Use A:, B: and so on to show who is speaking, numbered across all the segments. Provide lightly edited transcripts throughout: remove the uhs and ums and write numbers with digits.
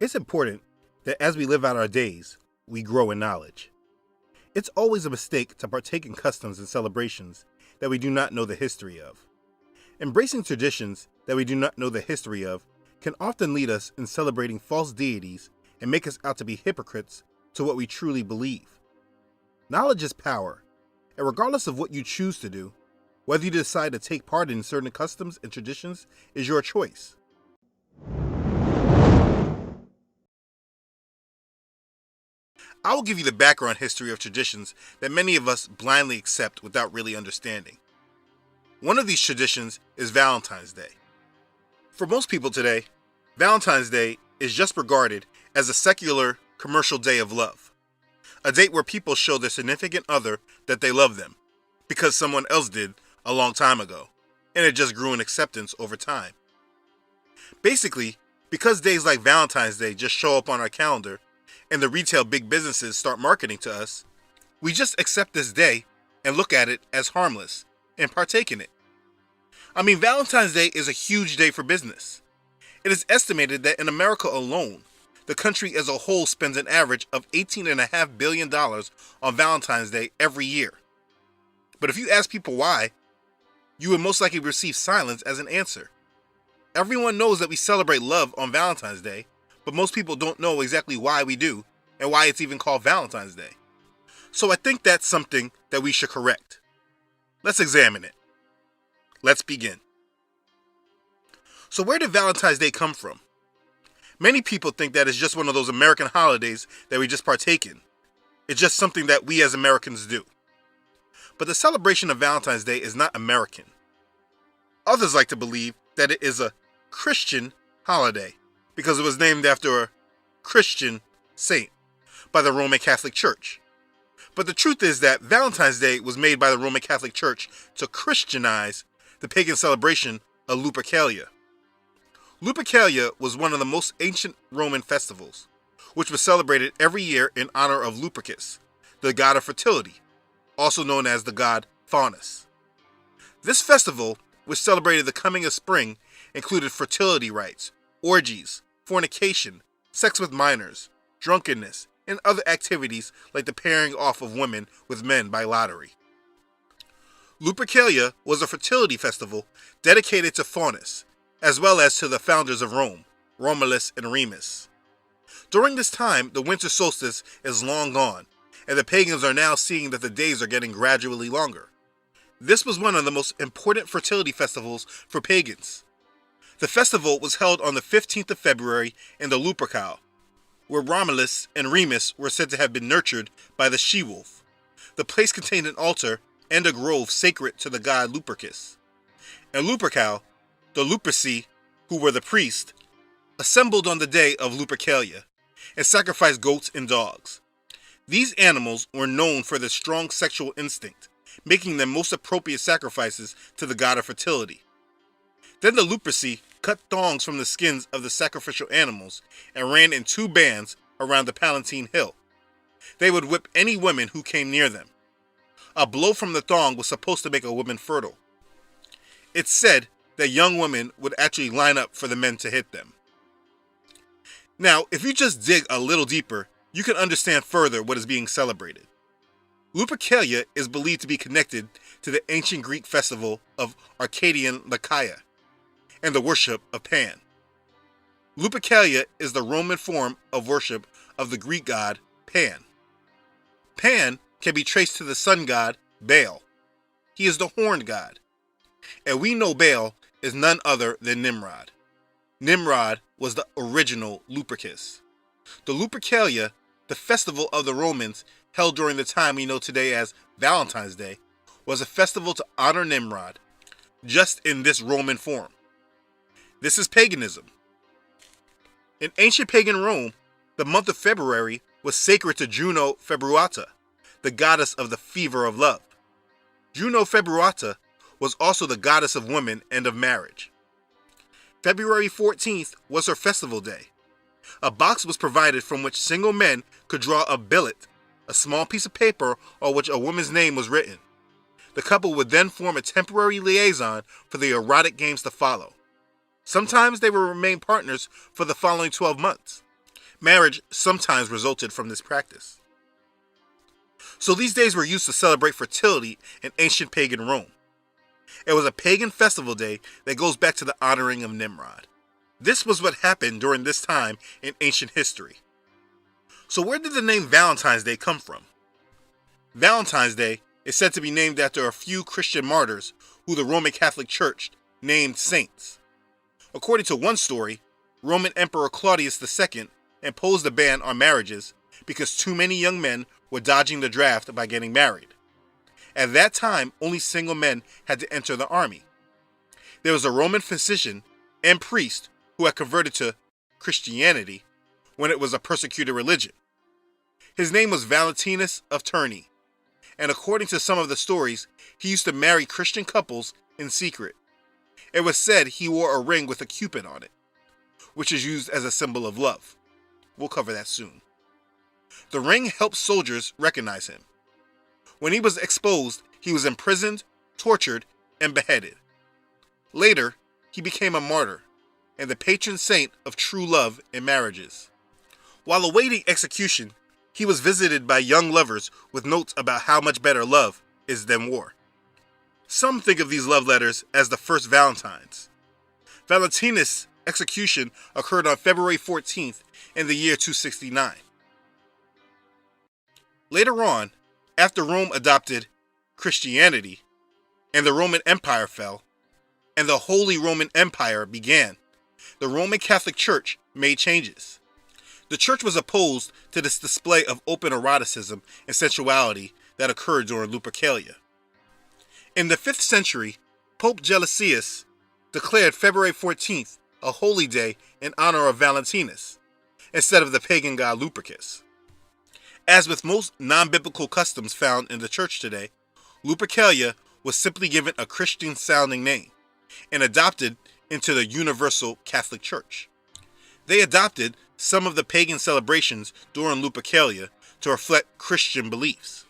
A: It's important that as we live out our days, we grow in knowledge. It's always a mistake to partake in customs and celebrations that we do not know the history of. Embracing traditions that we do not know the history of can often lead us in celebrating false deities and make us out to be hypocrites to what we truly believe. Knowledge is power, and regardless of what you choose to do, whether you decide to take part in certain customs and traditions is your choice. I will give you the background history of traditions that many of us blindly accept without really understanding. One of these traditions is Valentine's Day. For most people today, Valentine's Day is just regarded as a secular, commercial day of love. A date where people show their significant other that they love them, because someone else did a long time ago, and it just grew in acceptance over time. Basically, because days like Valentine's Day just show up on our calendar, and the retail big businesses start marketing to us, we just accept this day and look at it as harmless and partake in it. I mean, Valentine's Day is a huge day for business. It is estimated that in America alone, the country as a whole spends an average of $18.5 billion on Valentine's Day every year. But if you ask people why, you would most likely receive silence as an answer. Everyone knows that we celebrate love on Valentine's Day, but most people don't know exactly why we do and why it's even called Valentine's Day. So I think that's something that we should correct. Let's examine it. Let's begin. So where did Valentine's Day come from? Many people think that it's just one of those American holidays that we just partake in. It's just something that we as Americans do. But the celebration of Valentine's Day is not American. Others like to believe that it is a Christian holiday because it was named after a Christian saint by the Roman Catholic Church. But the truth is that Valentine's Day was made by the Roman Catholic Church to Christianize the pagan celebration of Lupercalia. Lupercalia was one of the most ancient Roman festivals, which was celebrated every year in honor of Lupercus, the god of fertility, also known as the god Faunus. This festival, which celebrated the coming of spring, included fertility rites, orgies, fornication, sex with minors, drunkenness, and other activities like the pairing off of women with men by lottery. Lupercalia was a fertility festival dedicated to Faunus, as well as to the founders of Rome, Romulus and Remus. During this time, the winter solstice is long gone, and the pagans are now seeing that the days are getting gradually longer. This was one of the most important fertility festivals for pagans. The festival was held on the 15th of February in the Lupercal, where Romulus and Remus were said to have been nurtured by the she-wolf. The place contained an altar and a grove sacred to the god Lupercus. In Lupercal, the Luperci, who were the priests, assembled on the day of Lupercalia and sacrificed goats and dogs. These animals were known for their strong sexual instinct, making them most appropriate sacrifices to the god of fertility. Then the Luperci cut thongs from the skins of the sacrificial animals and ran in two bands around the Palatine Hill. They would whip any women who came near them. A blow from the thong was supposed to make a woman fertile. It's said that young women would actually line up for the men to hit them. Now, if you just dig a little deeper, you can understand further what is being celebrated. Lupercalia is believed to be connected to the ancient Greek festival of Arcadian Lycaea and the worship of Pan. Lupercalia is the Roman form of worship of the Greek god Pan. Pan can be traced to the sun god Baal. He is the horned god. And we know Baal is none other than Nimrod. Nimrod was the original Lupercus. The Lupercalia, the festival of the Romans held during the time we know today as Valentine's Day, was a festival to honor Nimrod, just in this Roman form. This is paganism. In ancient pagan Rome, the month of February was sacred to Juno Februata, the goddess of the fever of love. Juno Februata was also the goddess of women and of marriage. February 14th was her festival day. A box was provided from which single men could draw a billet, a small piece of paper on which a woman's name was written. The couple would then form a temporary liaison for the erotic games to follow. Sometimes they would remain partners for the following 12 months. Marriage sometimes resulted from this practice. So these days were used to celebrate fertility in ancient pagan Rome. It was a pagan festival day that goes back to the honoring of Nimrod. This was what happened during this time in ancient history. So where did the name Valentine's Day come from? Valentine's Day is said to be named after a few Christian martyrs who the Roman Catholic Church named saints. According to one story, Roman Emperor Claudius II imposed a ban on marriages because too many young men were dodging the draft by getting married. At that time, only single men had to enter the army. There was a Roman physician and priest who had converted to Christianity when it was a persecuted religion. His name was Valentinus of Terni, and according to some of the stories, he used to marry Christian couples in secret. It was said he wore a ring with a cupid on it, which is used as a symbol of love. We'll cover that soon. The ring helped soldiers recognize him. When he was exposed, he was imprisoned, tortured, and beheaded. Later, he became a martyr and the patron saint of true love in marriages. While awaiting execution, he was visited by young lovers with notes about how much better love is than war. Some think of these love letters as the first Valentines. Valentinus' execution occurred on February 14th in the year 269. Later on, after Rome adopted Christianity and the Roman Empire fell, and the Holy Roman Empire began, the Roman Catholic Church made changes. The church was opposed to this display of open eroticism and sensuality that occurred during Lupercalia. In the 5th century, Pope Gelasius declared February 14th a holy day in honor of Valentinus, instead of the pagan god Lupercus. As with most non-biblical customs found in the church today, Lupercalia was simply given a Christian-sounding name and adopted into the Universal Catholic Church. They adopted some of the pagan celebrations during Lupercalia to reflect Christian beliefs.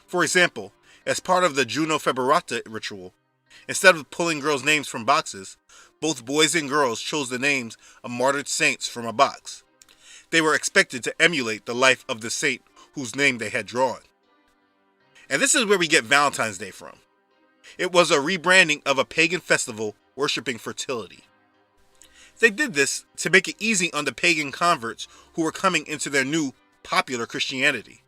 A: For example, as part of the Juno Feberata ritual, instead of pulling girls' names from boxes, both boys and girls chose the names of martyred saints from a box. They were expected to emulate the life of the saint whose name they had drawn. And this is where we get Valentine's Day from. It was a rebranding of a pagan festival worshiping fertility. They did this to make it easy on the pagan converts who were coming into their new popular Christianity.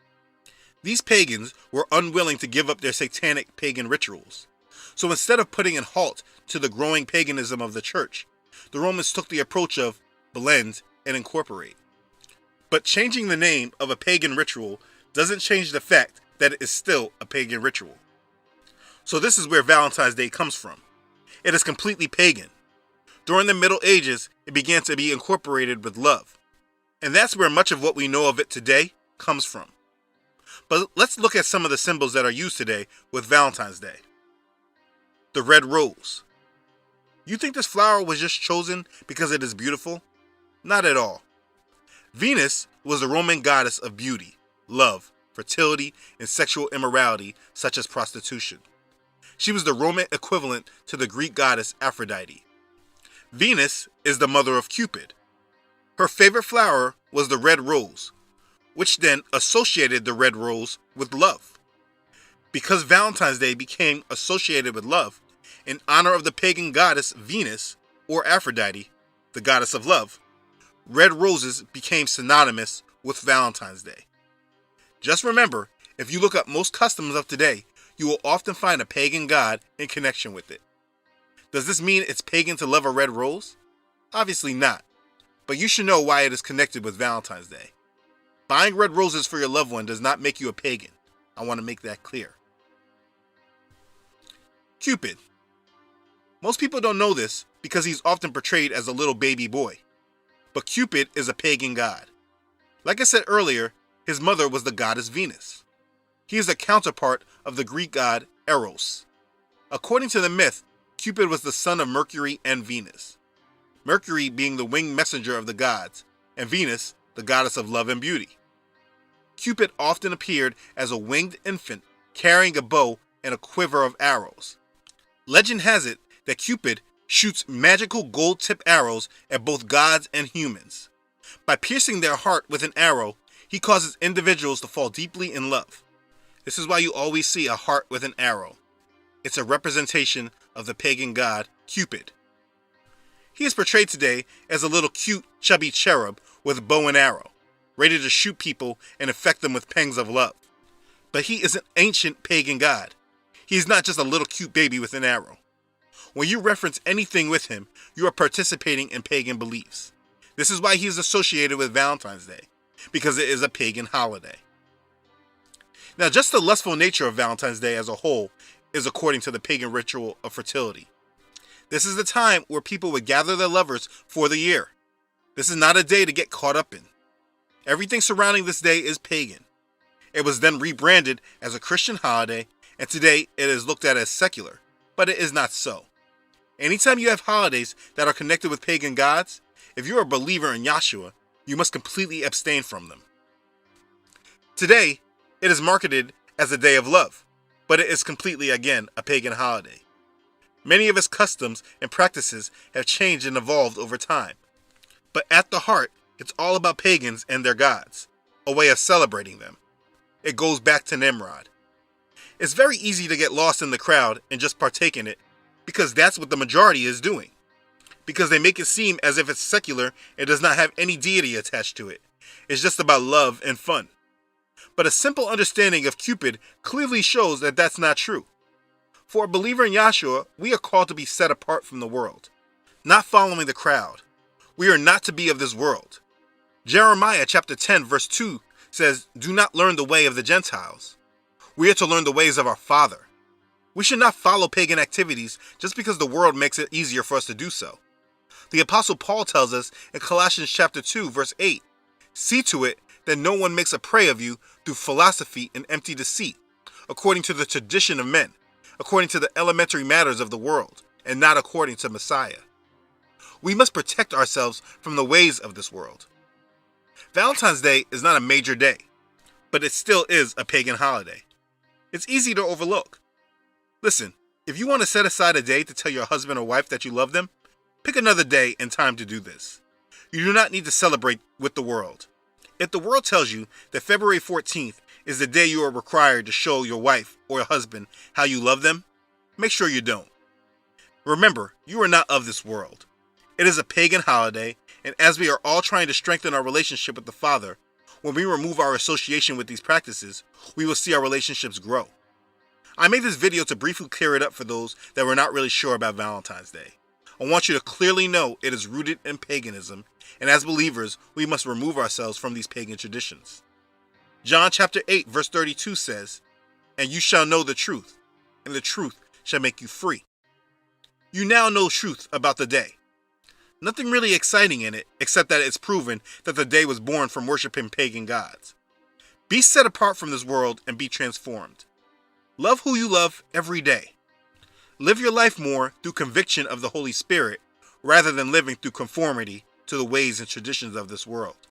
A: These pagans were unwilling to give up their satanic pagan rituals. So instead of putting a halt to the growing paganism of the church, the Romans took the approach of blend and incorporate. But changing the name of a pagan ritual doesn't change the fact that it is still a pagan ritual. So this is where Valentine's Day comes from. It is completely pagan. During the Middle Ages, it began to be incorporated with love. And that's where much of what we know of it today comes from. But let's look at some of the symbols that are used today with Valentine's Day. The red rose. You think this flower was just chosen because it is beautiful? Not at all. Venus was the Roman goddess of beauty, love, fertility, and sexual immorality such as prostitution. She was the Roman equivalent to the Greek goddess Aphrodite. Venus is the mother of Cupid. Her favorite flower was the red rose, which then associated the red rose with love. Because Valentine's Day became associated with love, in honor of the pagan goddess Venus, or Aphrodite, the goddess of love, red roses became synonymous with Valentine's Day. Just remember, if you look up most customs of today, you will often find a pagan god in connection with it. Does this mean it's pagan to love a red rose? Obviously not, but you should know why it is connected with Valentine's Day. Buying red roses for your loved one does not make you a pagan. I want to make that clear. Cupid. Most people don't know this because he's often portrayed as a little baby boy. But Cupid is a pagan god. Like I said earlier, his mother was the goddess Venus. He is a counterpart of the Greek god Eros. According to the myth, Cupid was the son of Mercury and Venus. Mercury being the winged messenger of the gods, and Venus, the goddess of love and beauty. Cupid often appeared as a winged infant carrying a bow and a quiver of arrows. Legend has it that Cupid shoots magical gold-tipped arrows at both gods and humans. By piercing their heart with an arrow, he causes individuals to fall deeply in love. This is why you always see a heart with an arrow. It's a representation of the pagan god Cupid. He is portrayed today as a little cute, chubby cherub with a bow and arrow, ready to shoot people and infect them with pangs of love. But he is an ancient pagan god. He is not just a little cute baby with an arrow. When you reference anything with him, you are participating in pagan beliefs. This is why he is associated with Valentine's Day, because it is a pagan holiday. Now, just the lustful nature of Valentine's Day as a whole is according to the pagan ritual of fertility. This is the time where people would gather their lovers for the year. This is not a day to get caught up in. Everything surrounding this day is pagan. It was then rebranded as a Christian holiday, and today it is looked at as secular, but it is not so. Anytime you have holidays that are connected with pagan gods, if you are a believer in Yahshua, you must completely abstain from them. Today, it is marketed as a day of love, but it is completely, again, a pagan holiday. Many of its customs and practices have changed and evolved over time. But at the heart, it's all about pagans and their gods, a way of celebrating them. It goes back to Nimrod. It's very easy to get lost in the crowd and just partake in it, because that's what the majority is doing. Because they make it seem as if it's secular and does not have any deity attached to it. It's just about love and fun. But a simple understanding of Cupid clearly shows that that's not true. For a believer in Yahshua, we are called to be set apart from the world, not following the crowd. We are not to be of this world. Jeremiah chapter 10 verse 2 says, "Do not learn the way of the Gentiles." We are to learn the ways of our Father. We should not follow pagan activities just because the world makes it easier for us to do so. The Apostle Paul tells us in Colossians chapter 2 verse 8, "See to it that no one makes a prey of you through philosophy and empty deceit, according to the tradition of men, according to the elementary matters of the world, and not according to Messiah." We must protect ourselves from the ways of this world. Valentine's Day is not a major day, but it still is a pagan holiday. It's easy to overlook. Listen, if you want to set aside a day to tell your husband or wife that you love them, pick another day and time to do this. You do not need to celebrate with the world. If the world tells you that February 14th is the day you are required to show your wife or your husband how you love them, make sure you don't. Remember, you are not of this world. It is a pagan holiday, and as we are all trying to strengthen our relationship with the Father, when we remove our association with these practices, we will see our relationships grow. I made this video to briefly clear it up for those that were not really sure about Valentine's Day. I want you to clearly know it is rooted in paganism, and as believers, we must remove ourselves from these pagan traditions. John chapter 8 verse 32 says, "And you shall know the truth, and the truth shall make you free." You now know truth about the day. Nothing really exciting in it, except that it's proven that the day was born from worshiping pagan gods. Be set apart from this world and be transformed. Love who you love every day. Live your life more through conviction of the Holy Spirit, rather than living through conformity to the ways and traditions of this world.